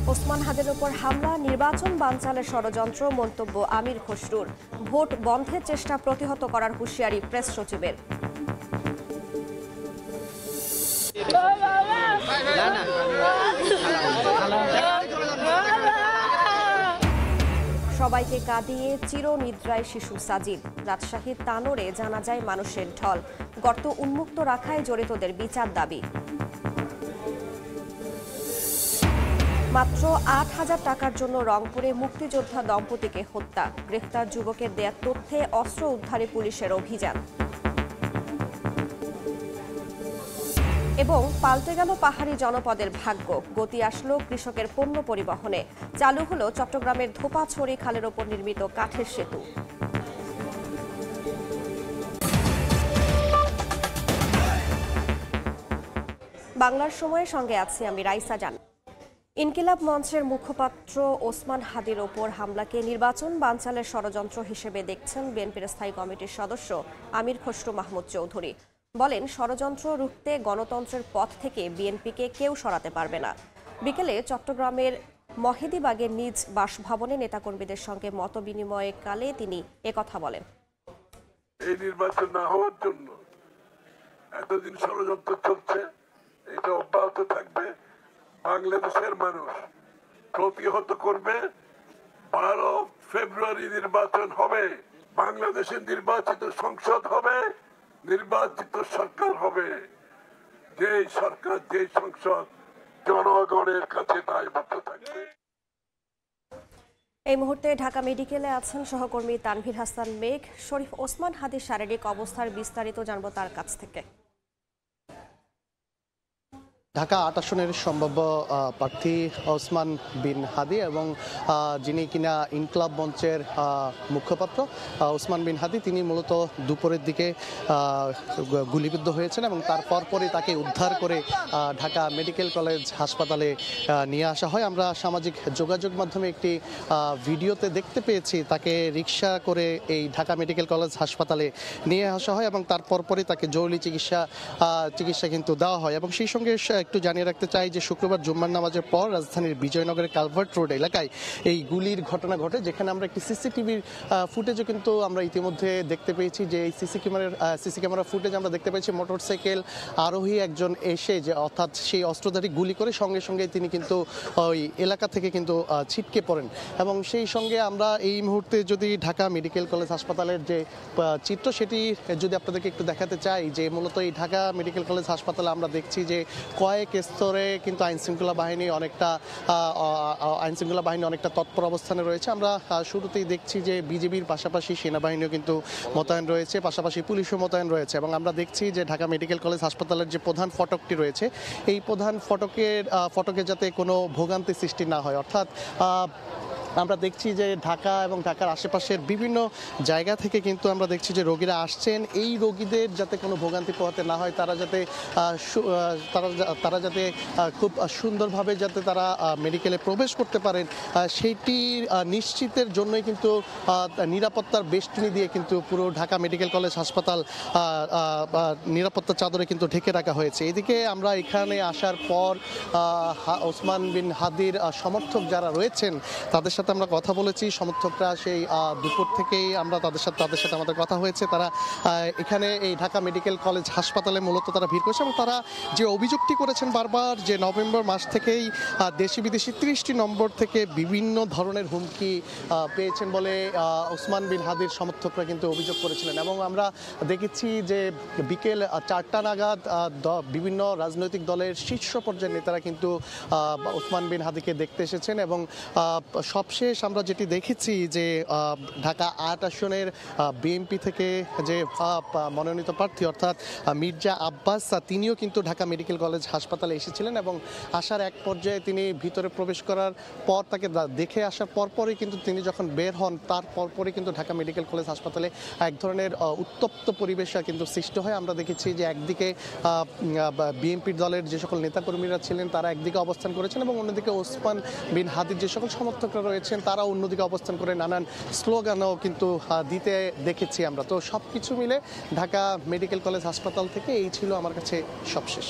ওসমান হাদির ওপর হামলা, নির্বাচন বানচালের ষড়যন্ত্র, মন্তব্য আমির খসরুর। ভোট বন্ধের চেষ্টা প্রতিহত করার হুঁশিয়ারি প্রেস সচিবের। সবাইকে কাঁদিয়ে চিরনিদ্রায় শিশু সাজিদ। রাজশাহীর তানোরে জানাজায় মানুষের ঢল। গর্ত উন্মুক্ত রাখায় জড়িতদের বিচার দাবি। মাত্র ৮,০০০ টাকার জন্য রংপুরে মুক্তিযোদ্ধা দম্পতিকে হত্যা। গ্রেফতার যুবকের দেয়া তথ্যে অস্ত্র উদ্ধারে পুলিশের অভিযান। এবং পাল্টে গেল পাহাড়ি জনপদের ভাগ্য। গতি আসলো কৃষকের পণ্য পরিবহনে। চালু হলো চট্টগ্রামের ধোপাছড়ি খালের ওপর নির্মিত কাঠের সেতু। বাংলার সময়ের সঙ্গে আছি আমি রাইসা জান। ইনকিলাব মঞ্চের মুখপাত্র ওসমান হাদির ওপর হামলাকে নির্বাচন বানচালের ষড়যন্ত্র হিসেবে দেখছেন বিএনপির স্থায়ী কমিটির সদস্য আমির খসরু মাহমুদ চৌধুরী। বলেন, ষড়যন্ত্র রুখতে গণতন্ত্রের পথ থেকে বিএনপিকে কেউ সরাতে পারবে না। বিকেলে চট্টগ্রামের মহেদিবাগের নিজ বাসভবনে নেতাকর্মীদের সঙ্গে মতবিনিময়কালে তিনি একথা বলেন। এই নির্বাচন না হওয়ার জন্য এতদিন ষড়যন্ত্র চলছে, এটা অব্যাহত থাকবে। বাংলাদেশের মানুষ প্রতিহত করবে। 12 ফেব্রুয়ারি নির্বাচন হবে। বাংলাদেশের নির্বাচিত সংসদ হবে, নির্বাচিত সরকার হবে। যে সরকার, যে সংসদ জনগণের কাছে দায়বদ্ধ থাকবে। এই মুহূর্তে ঢাকা মেডিকেলে আছেন সহকর্মী তানভীর হাসান মেঘ। শরীফ, ওসমান হাদির শারীরিক অবস্থার বিস্তারিত জানবো তার কাছ থেকে। ঢাকা ৮ আসনের সম্ভাব্য প্রার্থী ওসমান বিন হাদি এবং যিনি কিনা ইনকিলাব মঞ্চের মুখপাত্র ওসমান বিন হাদি, তিনি মূলত দুপুরের দিকে গুলিবিদ্ধ হয়েছেন এবং তারপর পরে তাকে উদ্ধার করে ঢাকা মেডিকেল কলেজ হাসপাতালে নিয়ে আসা হয়। আমরা সামাজিক যোগাযোগ মাধ্যমে একটি ভিডিওতে দেখতে পেয়েছি তাকে রিকশা করে এই ঢাকা মেডিকেল কলেজ হাসপাতালে নিয়ে আসা হয় এবং তারপর পরে তাকে জরুরি চিকিৎসা কিন্তু দেওয়া হয়। এবং সেই সঙ্গে একটু জানিয়ে রাখতে চাই যে শুক্রবার জুম্মার নামাজের পর রাজধানীর বিজয়নগরের কালভার্ট রোড এলাকায় এই গুলির ঘটনা ঘটে, যেখানে আমরা একটি সিসিটিভির ফুটেজও কিন্তু আমরা ইতিমধ্যে দেখতে পেয়েছি। যে এই সিসি ক্যামেরা ফুটেজ আমরা দেখতে পেয়েছি মোটরসাইকেল আরোহী একজন এসে, যে অর্থাৎ সেই অস্ত্রধারী গুলি করে সঙ্গে সঙ্গে তিনি কিন্তু ওই এলাকা থেকে কিন্তু ছিটকে পড়েন। এবং সেই সঙ্গে আমরা এই মুহূর্তে যদি ঢাকা মেডিকেল কলেজ হাসপাতালের যে চিত্র সেটি যদি আপনাদেরকে একটু দেখাতে চাই, যে মূলত এই ঢাকা মেডিকেল কলেজ হাসপাতালে আমরা দেখছি যে কয়েক স্তরে কিন্তু আইনশৃঙ্খলা বাহিনী অনেকটা তৎপর অবস্থানে রয়েছে। আমরা শুরুতেই দেখছি যে বিজিবির পাশাপাশি সেনাবাহিনীও কিন্তু মোতায়েন রয়েছে, পাশাপাশি পুলিশও মোতায়েন রয়েছে। এবং আমরা দেখছি যে ঢাকা মেডিকেল কলেজ হাসপাতালের যে প্রধান ফটকটি রয়েছে, এই প্রধান ফটকে যাতে কোনো ভোগান্তি সৃষ্টি না হয়, অর্থাৎ আমরা দেখছি যে ঢাকা এবং ঢাকার আশেপাশের বিভিন্ন জায়গা থেকে কিন্তু আমরা দেখছি যে রোগীরা আসছেন। এই রোগীদের যাতে কোনো ভোগান্তি পোহাতে না হয়, তারা যাতে খুব সুন্দরভাবে যাতে তারা মেডিকেলে প্রবেশ করতে পারেন, সেইটি নিশ্চিতের জন্যই কিন্তু নিরাপত্তার বেষ্টনী দিয়ে কিন্তু পুরো ঢাকা মেডিকেল কলেজ হাসপাতাল নিরাপত্তার চাদরে কিন্তু ঢেকে রাখা হয়েছে। এদিকে আমরা এখানে আসার পর ওসমান বিন হাদির সমর্থক যারা রয়েছেন তাদের সাথে আমরা কথা বলেছি। সমর্থকরা সেই দুপুর থেকেই আমরা তাদের সাথে আমাদের কথা হয়েছে। তারা এখানে এই ঢাকা মেডিকেল কলেজ হাসপাতালে মূলত তারা ভিড় করেছে এবং তারা যে অভিযোগটি করেছেন বারবার, যে নভেম্বর মাস থেকেই দেশি বিদেশি 30টি নম্বর থেকে বিভিন্ন ধরনের হুমকি পেয়েছেন বলে ওসমান বিন হাদির সমর্থকরা কিন্তু অভিযোগ করেছিলেন। এবং আমরা দেখেছি যে বিকেল 4টা নাগাদ বিভিন্ন রাজনৈতিক দলের শীর্ষ পর্যায়ের নেতারা কিন্তু ওসমান বিন হাদিকে দেখতে এসেছেন। এবং সবশেষ আমরা যেটি দেখেছি যে ঢাকা 8 আসনের বিএনপি থেকে যে মনোনীত প্রার্থী অর্থাৎ মির্জা আব্বাস, তিনিও কিন্তু ঢাকা মেডিকেল কলেজ হাসপাতালে এসেছিলেন এবং আসার এক পর্যায়ে তিনি ভিতরে প্রবেশ করার পর তাকে দেখে আসার পরপরই কিন্তু তিনি যখন বের হন, তার পরপরই কিন্তু ঢাকা মেডিকেল কলেজ হাসপাতালে এক ধরনের উত্তপ্ত পরিবেশ কিন্তু সৃষ্টি হয়। আমরা দেখেছি যে একদিকে বিএনপির দলের যে সকল নেতাকর্মীরা ছিলেন তারা একদিকে অবস্থান করেছেন এবং অন্যদিকে ওসমান বিন হাদির যে সকল সমর্থকরা রয়েছেন তারা অন্যদিকে অবস্থান করে নানান স্লোগানও কিন্তু দিতে দেখেছি আমরা। তো সব কিছু মিলে ঢাকা মেডিকেল কলেজ হাসপাতাল থেকে এই ছিল আমার কাছে সবশেষ।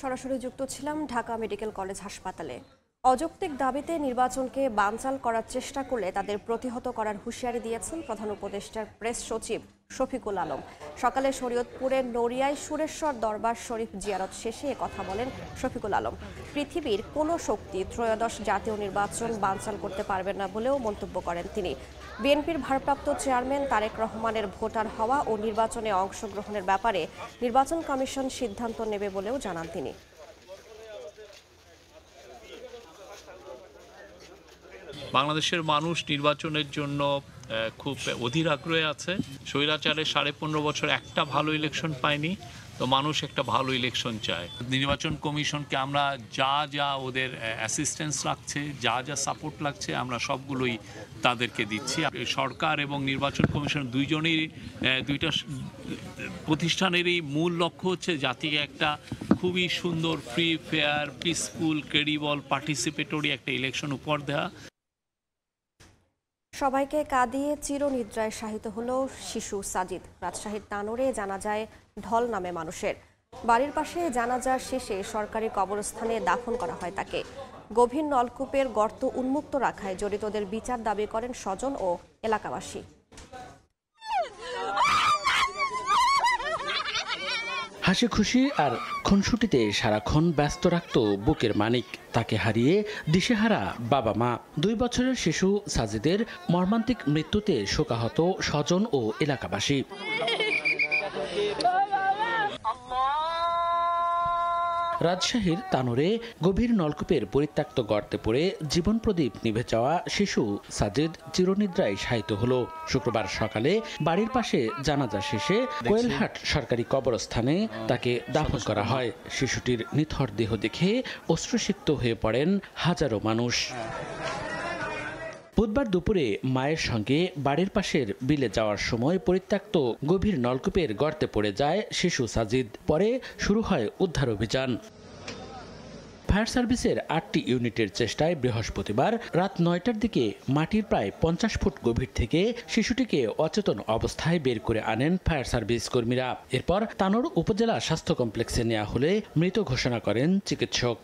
সরাসরি যুক্ত ছিলাম ঢাকা মেডিকেল কলেজ হাসপাতালে। অযৌক্তিক দাবিতে নির্বাচনকে বানচাল করার চেষ্টা করলে তাদের প্রতিহত করার হুঁশিয়ারি দিয়েছেন প্রধান উপদেষ্টার প্রেস সচিব শফিকুল আলম। সকালে শরীয়তপুরের নড়িয়ায় সুরেশ্বর দরবার শরীফ জিয়ারত শেষে কথা বলেন শফিকুল আলম। পৃথিবীর কোনো শক্তি ত্রয়োদশ জাতীয় নির্বাচন বানচাল করতে পারবে না বলেও মন্তব্য করেন তিনি। বিএনপির ভারপ্রাপ্ত চেয়ারম্যান তারেক রহমানের ভোটার হওয়া ও নির্বাচনে অংশগ্রহণের ব্যাপারে নির্বাচন কমিশন সিদ্ধান্ত নেবে বলেও জানান তিনি। বাংলাদেশের মানুষ নির্বাচনের জন্য খুব অধীর আগ্রহে আছে। স্বৈরাচারের 15.5 বছর একটা ভালো ইলেকশন পায়নি, তো মানুষ একটা ভালো ইলেকশন চায়। নির্বাচন কমিশনকে আমরা যা ওদের অ্যাসিস্ট্যান্স লাগছে, যা সাপোর্ট লাগছে, আমরা সবগুলোই তাদেরকে দিচ্ছি। সরকার এবং নির্বাচন কমিশন দুইটা প্রতিষ্ঠানেরই মূল লক্ষ্য হচ্ছে জাতিকে একটা খুবই সুন্দর, free, fair, peaceful, credible, participatory একটা ইলেকশন উপহার দেওয়া। সবাইকে কাঁদিয়ে চিরনিদ্রায় শায়িত হলো শিশু সাজিদ। রাজশাহীর তানোরে জানাজায় ঢল নামে মানুষের। বাড়ির পাশে জানাজার শেষে সরকারি কবরস্থানে দাফন করা হয় তাকে। গভীর নলকূপের গর্ত উন্মুক্ত রাখায় জড়িতদের বিচার দাবি করেন স্বজন ও এলাকাবাসী। হাসি খুশি আর খুনসুটিতে সারাক্ষণ ব্যস্ত রাখত বুকের মানিক। তাকে হারিয়ে দিশেহারা বাবা মা। 2 বছরের শিশু সাজিদের মর্মান্তিক মৃত্যুতে শোকাহত স্বজন ও এলাকাবাসী। রাজশাহীর তানোরে গভীর নলকূপের পরিত্যক্ত গর্তে পড়ে জীবন প্রদীপ নিভে যাওয়া শিশু সাজিদ চিরনিদ্রায় শায়িত হলো। শুক্রবার সকালে বাড়ির পাশে জানাজা শেষে কোয়েলহাট সরকারি কবরস্থানে তাকে দাফন করা হয়। শিশুটির নিথর দেহ দেখে অশ্রুসিক্ত হয়ে পড়েন হাজারো মানুষ। বুধবার দুপুরে মায়ের সঙ্গে বাড়ির পাশের বিলে যাওয়ার সময় পরিত্যক্ত গভীর নলকূপের গর্তে পড়ে যায় শিশু সাজিদ। পরে শুরু হয় উদ্ধার অভিযান। ফায়ার সার্ভিসের 8টি ইউনিটের চেষ্টায় বৃহস্পতিবার রাত 9টার দিকে মাটির প্রায় 50 ফুট গভীর থেকে শিশুটিকে অচেতন অবস্থায় বের করে আনেন ফায়ার সার্ভিস কর্মীরা। এরপর তানোর উপজেলা স্বাস্থ্য কমপ্লেক্সে নেওয়া হলে মৃত ঘোষণা করেন চিকিৎসক।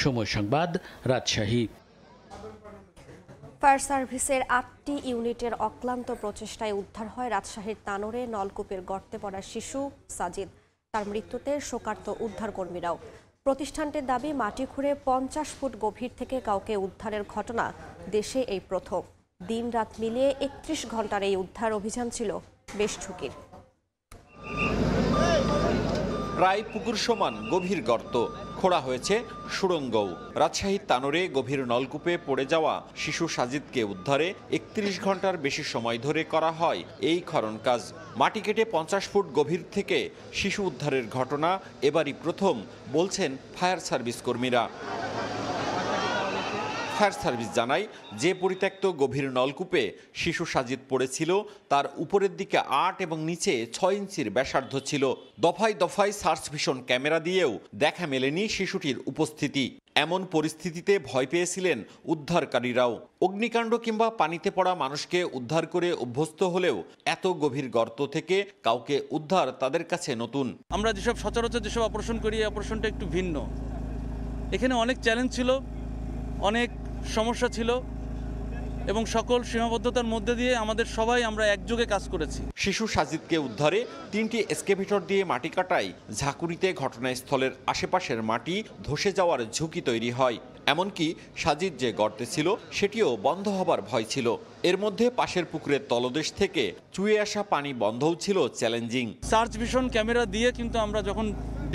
সময় সংবাদ, রাজশাহী। ফায়ার সার্ভিসের 8টি ইউনিটের অক্লান্ত প্রচেষ্টায় উদ্ধার হয় রাজশাহীর তানোরে নলকূপের গর্তে পড়া শিশু সাজিদ। তার মৃত্যুতে শোকার্ত উদ্ধারকর্মীরাও। প্রতিষ্ঠানটির দাবি, মাটি খুঁড়ে 50 ফুট গভীর থেকে কাউকে উদ্ধারের ঘটনা দেশে এই প্রথম। দিন রাত মিলিয়ে 31 ঘন্টার এই উদ্ধার অভিযান ছিল বেশ ঝুঁকির। প্রায় পুকুর সমান গভীর গর্ত খোঁড়া হয়েছে সুড়ঙ্গও। রাজশাহীর তানোরে গভীর নলকূপে পড়ে যাওয়া শিশু সাজিদকে উদ্ধারে 31 ঘন্টার বেশি সময় ধরে করা হয় এই খনন কাজ। মাটি কেটে 50 ফুট গভীর থেকে শিশু উদ্ধারের ঘটনা এবারই প্রথম বলছেন ফায়ার সার্ভিস কর্মীরা। ফায়ার সার্ভিস জানায়, যে পরিত্যক্ত গভীর নলকূপে শিশু সাজিদ পড়েছিল তার উপরের দিকে 8 এবং নিচে 6 ইঞ্চির ব্যাসার্ধ ছিল। দফায় দফায় সার্চ ভিশন ক্যামেরা দিয়েও দেখা মেলেনি শিশুটির উপস্থিতি। এমন পরিস্থিতিতে ভয় পেয়েছিলেন উদ্ধারকারীরাও। অগ্নিকাণ্ড কিংবা পানিতে পড়া মানুষকে উদ্ধার করে অভ্যস্ত হলেও এত গভীর গর্ত থেকে কাউকে উদ্ধার তাদের কাছে নতুন। আমরা সচরাচর যেসব অপারেশন করি, এই অপারেশনটা একটু ভিন্ন। এখানে অনেক চ্যালেঞ্জ ছিল, অনেক সমস্যা ছিল এবং সকল সীমাবদ্ধতার মধ্যে দিয়ে আমরা একযোগে কাজ করেছি। শিশু সাজিদকে উদ্ধারে 3টি এসকেভেটর দিয়ে মাটি কাটায় ঝাঁকুনিতে ঘটনাস্থলের আশেপাশের মাটি ধসে যাওয়ার ঝুঁকি তৈরি হয়। এমনকি সাজিদ যে গর্তে ছিল সেটিও বন্ধ হবার ভয় ছিল। এর মধ্যে পাশের পুকুরের তলদেশ থেকে চুয়ে আসা পানি বন্ধও ছিল চ্যালেঞ্জিং। সার্চ ভিশন ক্যামেরা দিয়ে কিন্তু আমরা যখন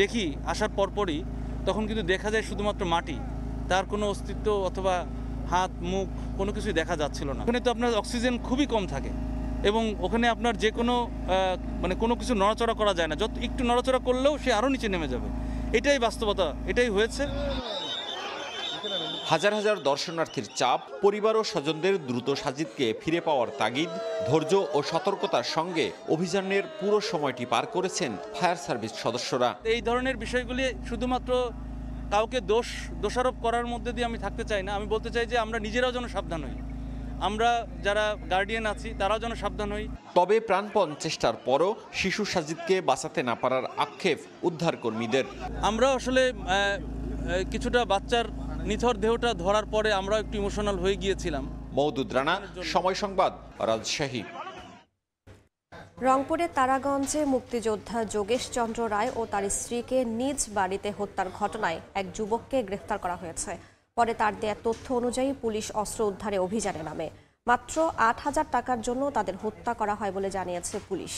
দেখি আসার পরপরই, তখন কিন্তু দেখা যায় শুধুমাত্র মাটি, তার কোনো অস্তিত্ব অথবা হাত মুখ কোনো কিছুই দেখা যাচ্ছিল না। ওখানে তো আপনার অক্সিজেন খুবই কম থাকে এবং ওখানে আপনার যে কোনো কোনো কিছু নড়াচড়া করা যায় না। যত একটু নড়াচড়া করলেও সে আরও নিচে নেমে যাবে। এটাই বাস্তবতা, এটাই হয়েছে। হাজার হাজার দর্শনার্থীর চাপ, পরিবার ও স্বজনদের দ্রুত সাজিদকে ফিরে পাওয়ার তাগিদ, ধৈর্য ও সতর্কতার সঙ্গে অভিযানের পুরো সময়টি পার করেছেন ফায়ার সার্ভিস সদস্যরা। এই ধরনের বিষয়গুলি শুধুমাত্র কাউকে দোষারোপ করার মধ্যে দিয়ে আমি থাকতে চাই না। আমি বলতে চাই যে আমরা নিজেরাও যেন সাবধান হই। আমরা যারা গার্ডিয়ান আছি তারাও যেন সাবধান হই। তবে প্রাণপণ চেষ্টার পরও শিশু সাজিদকে বাঁচাতে না পারার আক্ষেপ উদ্ধার কর্মীদের। আমরা আসলে কিছুটা বাচ্চার নিথর দেহটা ধরার পরে আমরা একটু ইমোশনাল হয়ে গিয়েছিলাম। মওদুদ রানা, সময় সংবাদ, রাজশাহী। রংপুরের তারাগঞ্জে মুক্তিযোদ্ধা যোগেশ চন্দ্র রায় ও তার স্ত্রীকে নিজ বাড়িতে হত্যার ঘটনায় এক যুবককে গ্রেফতার করা হয়েছে। পরে তার দেয়া তথ্য অনুযায়ী পুলিশ অস্ত্র উদ্ধারে অভিযানে নামে। মাত্র ৮,০০০ টাকার জন্য তাদের হত্যা করা হয় বলে জানিয়েছে পুলিশ।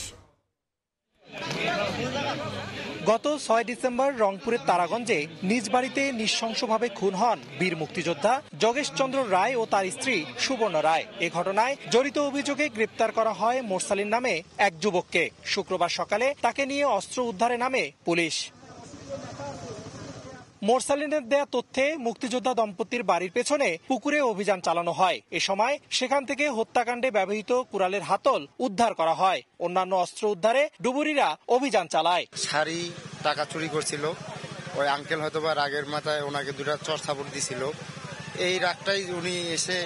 গত ৬ ডিসেম্বর রংপুরের তারাগঞ্জে নিজ বাড়িতে নৃশংসভাবে খুন হন বীর মুক্তিযোদ্ধা যোগেশ চন্দ্র রায় ও তার স্ত্রী সুবর্ণ রায়। এ ঘটনায় জড়িত অভিযোগে গ্রেপ্তার করা হয় মোরসালিন নামে এক যুবককে। শুক্রবার সকালে তাকে নিয়ে অস্ত্র উদ্ধারে নামে পুলিশ। মোরসালিনের দেয়া তথ্যে মুক্তিযোদ্ধা দম্পতির বাড়ির পেছনে পুকুরে অভিযান চালানো হয়। এ সময় সেখান থেকে হত্যাকাণ্ডে ব্যবহৃত কুড়ালের হাতল উদ্ধার করা হয়। অন্যান্য অস্ত্র উদ্ধারে ডুবুরিরা অভিযান চালায়। শাড়ি টাকা চুরি করছিল, ওই আঙ্কেল হয়তো বা রাগের মাথায় ওনাকে দুটা চর থাপড় দিছিল। এই রাগটাই উনি এসে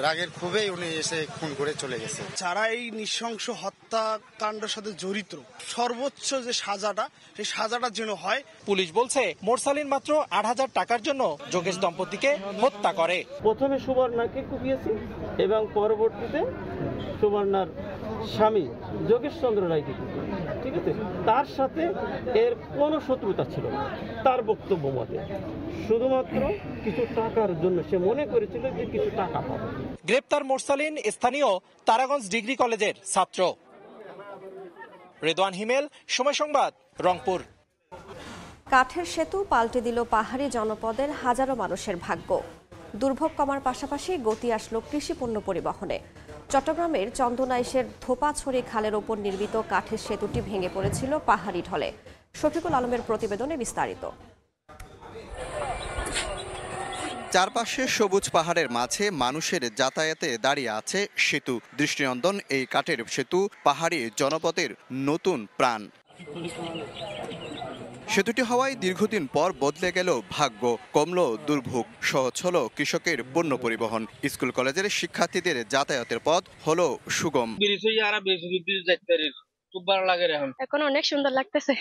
রাগের ক্ষোভেই উনি এসে খুন করে চলে গেছে। যারা এই নৃশংস হত্যাকাণ্ডের সাথে জড়িত সর্বোচ্চ যে সাজাটা সেই সাজাটার জন্য হয়। পুলিশ বলছে মোরসালিন মাত্র ৮,০০০ টাকার জন্য যোগেশ দম্পতিকে হত্যা করে। প্রথমে সুবর্ণাকে কুপিয়েছি এবং পরবর্তীতে সুবর্ণার স্বামী যোগেশ চন্দ্র রায়কে কুপিয়েছি। ঠিক আছে, তার সাথে এর কোনো শত্রুতা ছিল না। তার বক্তব্য মতে শুধুমাত্র কিছু টাকার জন্য সে মনে করেছিল যে কিছু টাকা পাবে। গ্রেপ্তার মোরসালিন স্থানীয় তারাগঞ্জ ডিগ্রি কলেজের ছাত্র। রেদওয়ান হিমেল, সময় সংবাদ, রংপুর। কাঠের সেতু পাল্টে দিল পাহাড়ি জনপদের হাজারো মানুষের ভাগ্য। দুর্ভোগ কমার পাশাপাশি গতি আসলো কৃষিপণ্য পরিবহনে। চট্টগ্রামের চন্দনাইশের ধোপাছড়ি খালের ওপর নির্মিত কাঠের সেতুটি ভেঙে পড়েছিল পাহাড়ি ঢলে। শফিকুল আলমের প্রতিবেদনে বিস্তারিত। চারপাশে সবুজ পাহাড়ের মাঝে মানুষের যাতায়াতে দাঁড়িয়ে আছে সেতু। দৃষ্টিনন্দন এই কাঠের সেতু পাহাড়ি জনপদের নতুন প্রাণ। সেতুটি হওয়ায় দীর্ঘদিন পর বদলে গেল ভাগ্য, কমল দুর্ভোগ, সহজ হলো কৃষকের পণ্য পরিবহন। স্কুল কলেজের শিক্ষার্থীদের যাতায়াতের পথ হলো সুগম। খুব ভালো লাগে এখন অনেক সুন্দর লাগতেছে।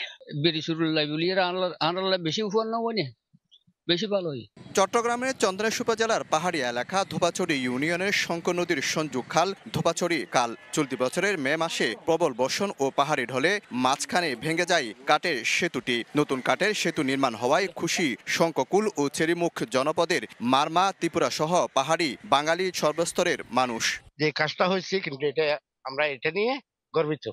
বেশি ভালো। চট্টগ্রামের চন্দনেশ উপজেলার পাহাড়ি এলাকা ধোপাছড়ি ইউনিয়নের শঙ্কর নদীর সংযোগ খাল ধোপাছড়ি কাল। চলতি বছরের মে মাসে প্রবল বর্ষণ ও পাহাড়ি ঢলে মাঝখানে ভেঙে যায় কাঠের সেতুটি। নতুন কাঠের সেতু নির্মাণ হওয়ায় খুশি শঙ্ককুল ও চেরিমুখ জনপদের মারমা, ত্রিপুরা সহ পাহাড়ি বাঙালি সর্বস্তরের মানুষ। যে কাজটা হয়েছে কিন্তু আমরা এটা নিয়ে গর্বিত।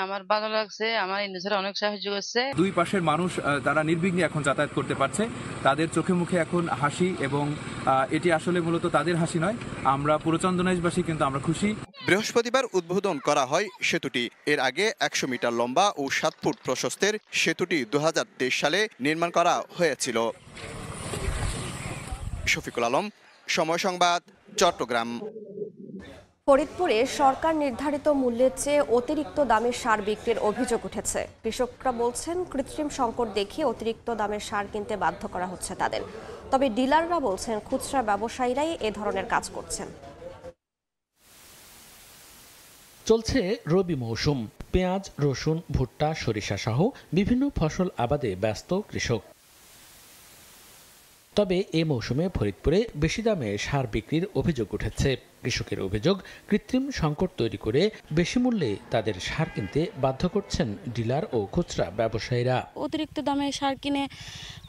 আমার ভালো লাগছে, আমার ইন্ডাস্ট্রি অনেক সাহায্য করছে। দুই পাশের মানুষ তারা নির্বিঘ্নে এখন যাতায়াত করতে পারছে। তাদের চোখে মুখে এখন হাসি এবং এটি আসলে মূলত তাদের হাসি নয়, আমরা পুরো চন্দনাইশবাসী কিন্তু আমরা খুশি। বৃহস্পতিবার উদ্বোধন করা হয় সেতুটি। এর আগে ১০০ মিটার লম্বা ও ৭ ফুট প্রশস্তের সেতুটি ২০২৩ সালে নির্মাণ করা হয়েছিল। শফিকুল আলম, সময় সংবাদ, চট্টগ্রাম। ফরিদপুরে সরকার নির্ধারিত মূল্যের চেয়ে অতিরিক্ত দামে সার বিক্রির অভিযোগ উঠেছে। কৃষকরা বলছেন কৃত্রিম সংকট দেখিয়ে অতিরিক্ত দামের সার কিনতে বাধ্য করা হচ্ছে তাদের। তবে ডিলাররা বলছেন খুচরা ব্যবসায়ীরাই এ ধরনের কাজ করছেন। চলছে রবি মৌসুম। পেঁয়াজ, রসুন, ভুট্টা, সরিষা সহ বিভিন্ন ফসল আবাদে ব্যস্ত কৃষক। তবে এ মৌসুমে ফরিদপুরে বেশি দামে সার বিক্রির অভিযোগ উঠেছে। কৃষকের অভিযোগ, কৃত্রিম সংকট তৈরি করে বেশি মূল্যে তাদের সার কিনতে বাধ্য করছেন ডিলার ও খুচরা ব্যবসায়ীরা। অতিরিক্ত দামে সার কিনে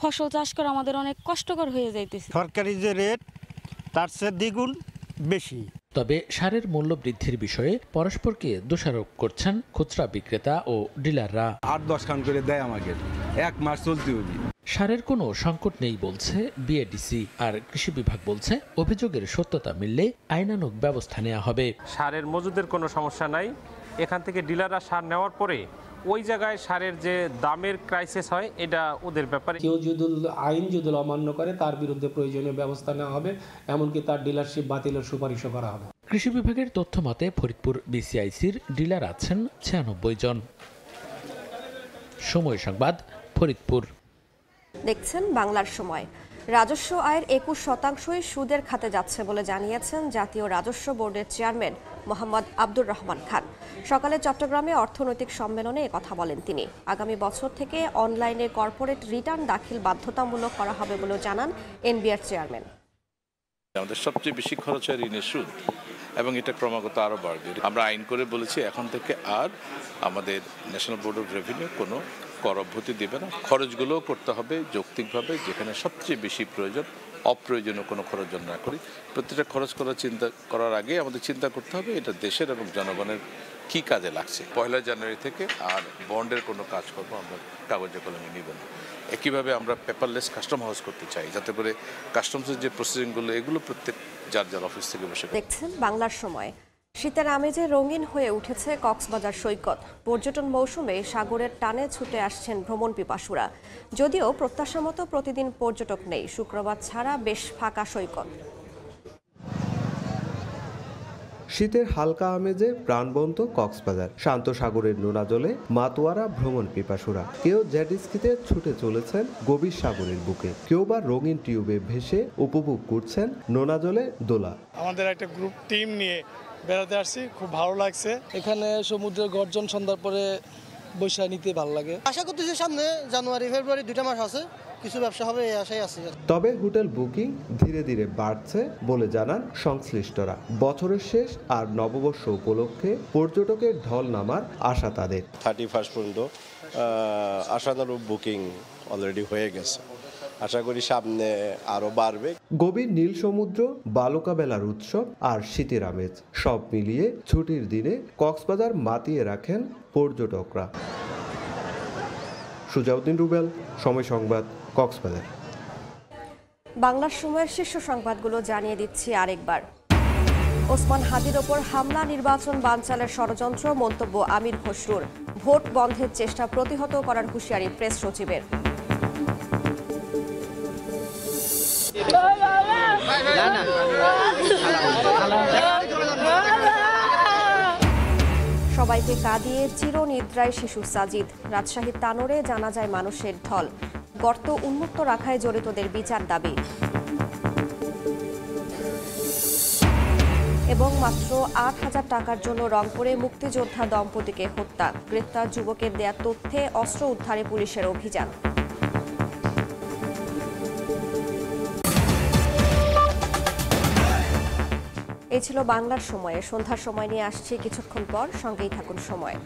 ফসল চাষ করা আমাদের অনেক কষ্টকর হয়ে যাইতেছে। সরকারি যে রেট তার চেয়ে দ্বিগুণ বেশি। তবে সারের মূল্য বৃদ্ধির বিষয়ে পরস্পরকে দোষারোপ করছেন খুচরা বিক্রেতা ও ডিলাররা। ৮-১০ খান করে দেয় আমাকে, এক মাস চলতে হবে। সারের কোনো সংকট নেই বলছে বিএডিসি, আর কৃষি বিভাগ বলছে অভিযোগের সত্যতা মিললে আইনানুগ ব্যবস্থা নেওয়া হবে। সারের মজুদের কোনো সমস্যা নাই। এখান থেকে ডিলাররা সার নেওয়ার পরে ওই জায়গায় সারের যে দামের ক্রাইসিস হয় এটা ওদের ব্যাপারে। কেউ যদি আইন যদি অমান্য করে তার বিরুদ্ধে প্রয়োজনীয় ব্যবস্থা নেওয়া হবে, এমনকি তার ডিলারশিপ বাতিলের সুপারিশও করা হবে। কৃষি বিভাগের তথ্য মতে ফরিদপুর বিসিআইসির ডিলার আছেন ৯৬ জন। সময় সংবাদ, ফরিদপুর। দেখছেন বাংলার সময়। রাজস্ব আয়ের 21% সুদের খাতে যাচ্ছে বলে জানিয়েছেন জাতীয় রাজস্ব বোর্ডের চেয়ারম্যান মোহাম্মদ আব্দুর রহমান খান। সকালে চট্টগ্রামে অর্থনৈতিক সম্মেলনে একথা বলেন তিনি। আগামী বছর থেকে অনলাইনে কর্পোরেট রিটার্ন দাখিল বাধ্যতামূলক করা হবে বলে জানান এনবিআর চেয়ারম্যান। আমাদের সবচেয়ে বেশি খরচ হয় ঋণের সুদ, এবং এটা ক্রমাগত আরও বাড়বে। আমরা আইন করে বলেছি এখন থেকে আর আমাদের ন্যাশনাল বোর্ড অফ রেভিনিউ কোনো কর অব্যাহতি দেবে না। খরচগুলোও করতে হবে যৌক্তিকভাবে, যেখানে সবচেয়ে বেশি প্রয়োজন, অপ্রয়োজনীয় কোনো খরচ যেন না করি। প্রত্যেকটা খরচ চিন্তা করার আগে আমাদের চিন্তা করতে হবে এটা দেশের এবং জনগণের কী কাজে লাগছে। 1 জানুয়ারি থেকে আর বন্ডের কোনো কাজকর্ম আমরা কাগজে কলমে নিব না। একইভাবে আমরা পেপারলেস কাস্টম হাউস করতে চাই, যাতে করে কাস্টমসের যে প্রসেসিংগুলো এগুলো প্রত্যেক যার যার অফিস থেকে বসে। দেখছেন বাংলার সময়। শীতের আমেজে রঙিন হয়ে উঠেছে কক্সবাজার সৈকত। পর্যটন মৌসুমে সাগরের টানে ছুটে আসছেন ভ্রমণ পিপাসুরা। যদিও প্রত্যাশা মতো প্রতিদিন পর্যটক নেই, শুক্রবার ছাড়া বেশ ফাঁকা সৈকত। শীতের হালকা আমেজে প্রাণবন্ত কক্সবাজার। শান্ত সাগরের নোনা জলে মাতোয়ারা ভ্রমণ পিপাসুরা। কেউ জেটস্কিতে ছুটে চলেছেন গভীর সাগরের বুকে, কেউ বা রঙিন টিউবে ভেসে উপভোগ করছেন নোনা জলে দোলা। আমাদের একটা গ্রুপ টিম নিয়ে বেড়াতে আসছি, খুব ভালো লাগছে। এখানে সমুদ্রের গর্জন সন্ধ্যার পরে বৈশা নিতে ভালো লাগে। আশা করতেছি সামনে জানুয়ারি ফেব্রুয়ারি 2টা মাস আছে, কিছু ব্যবসা হবে এই আশাই আছে। তবে হোটেল বুকিং ধীরে ধীরে বাড়ছে বলে জানান সংশ্লিষ্টরা। বছরের শেষ আর নববর্ষ উপলক্ষে পর্যটকের ঢল নামার আশা তাদের। 31 পর্যন্ত আশানুরূপ বুকিং অলরেডি হয়ে গেছে, আশা করি সামনে আরো বাড়বে। গভীর নীল সমুদ্র, বালুকা বেলার উৎসব আর শীতের আমেজ সব মিলিয়ে ছুটির দিনে কক্সবাজার মাতিয়ে রাখেন পর্যটকরা। সুজাউদ্দিন রুবেল, সময় সংবাদ, কক্সবাজার। বাংলার সময়ের শীর্ষ সংবাদগুলো জানিয়ে দিচ্ছি আরেকবার। ওসমান হাদির ওপর হামলা নির্বাচন বানচালের ষড়যন্ত্র, মন্তব্য আমির খসরুর। ভোট বন্ধের চেষ্টা প্রতিহত করার হুঁশিয়ারি প্রেস সচিবের। সবাইকে কাঁদিয়ে চিরনিদ্রায় শিশু সাজিদ। রাজশাহীর তানোরে জানাজায় মানুষের ঢল। গর্ত উন্মুক্ত রাখায় জড়িতদের বিচার দাবি। এবং মাত্র ৮,০০০ টাকার জন্য রংপুরে মুক্তিযোদ্ধা দম্পতিকে হত্যা। গ্রেপ্তার যুবকের দেয়া তথ্যে অস্ত্র উদ্ধারে পুলিশের অভিযান। এই ছিল বাংলার সময়ে। সন্ধ্যার সময় নিয়ে আসছি কিছুক্ষণ পর, সঙ্গেই থাকুন সময়।